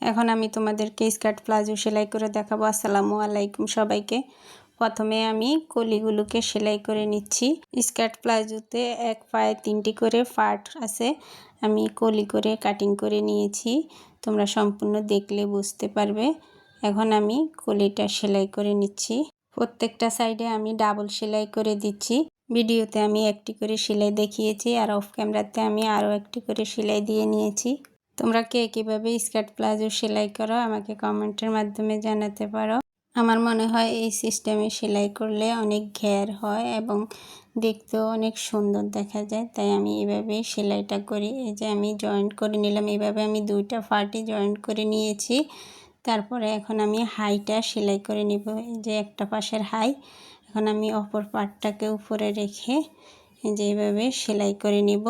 এখন আমি তোমাদেরকে স্কার্ট প্লাজো সেলাই করে দেখাবো। আসসালামু আলাইকুম সবাইকে। প্রথমে আমি কলিগুলোকে সেলাই করে নিচ্ছি। স্কার্ট প্লাজোতে এক পায়ে 3টি করে পার্ট আছে, আমি কলি করে কাটিং করে নিয়েছি। তোমরা সম্পূর্ণ দেখলে বুঝতে পারবে। এখন আমি কলিটা সেলাই করে নিচ্ছি। প্রত্যেকটা সাইডে আমি ডাবল সেলাই করে দিচ্ছি। ভিডিওতে আমি একটি করে সেলাই দেখিয়েছি, আর অফ ক্যামেরাতে আমি আরও একটি করে সেলাই দিয়ে নিয়েছি। তোমরা কে কীভাবে স্কার্ট প্লাজো সেলাই করো আমাকে কমেন্টের মাধ্যমে জানাতে পারো। আমার মনে হয় এই সিস্টেমে সেলাই করলে অনেক ঘের হয় এবং দেখতেও অনেক সুন্দর দেখা যায়, তাই আমি এভাবেই সেলাইটা করি। এই যে আমি জয়েন্ট করে নিলাম, এইভাবে আমি 2টা পার্টই জয়েন্ট করে নিয়েছি। তারপরে এখন আমি হাইটা সেলাই করে নিব। এই যে একটা পাশের হাই, এখন আমি অপর পার্টটাকে উপরে রেখে এই যে এইভাবে সেলাই করে নিব।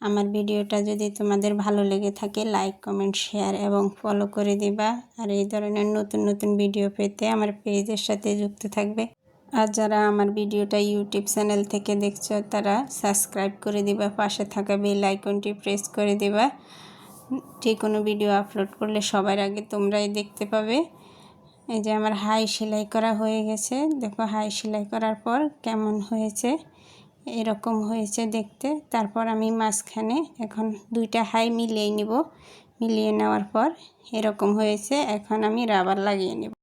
আমার ভিডিওটা যদি তোমাদের ভালো লেগে থাকে লাইক কমেন্ট শেয়ার এবং ফলো করে দিবা। আর এই ধরনের নতুন নতুন ভিডিও পেতে আমার পেজের সাথে যুক্ত থাকবে। আর যারা আমার ভিডিওটা ইউটিউব চ্যানেল থেকে দেখছো তারা সাবস্ক্রাইব করে দিবা, পাশে থাকা বেল আইকনটি প্রেস করে দিবা। যে কোনো ভিডিও আপলোড করলে সবার আগে তোমরাই দেখতে পাবে। এই যে আমার হাই সেলাই করা হয়ে গেছে। দেখো হাই সেলাই করার পর কেমন হয়েছে, এরকম হয়েছে দেখতে। তারপর আমি মাঝখানে এখন 2টা হাই মিলিয়ে নিব। মিলিয়ে নেওয়ার পর এরকম হয়েছে। এখন আমি রাবার লাগিয়ে নেব।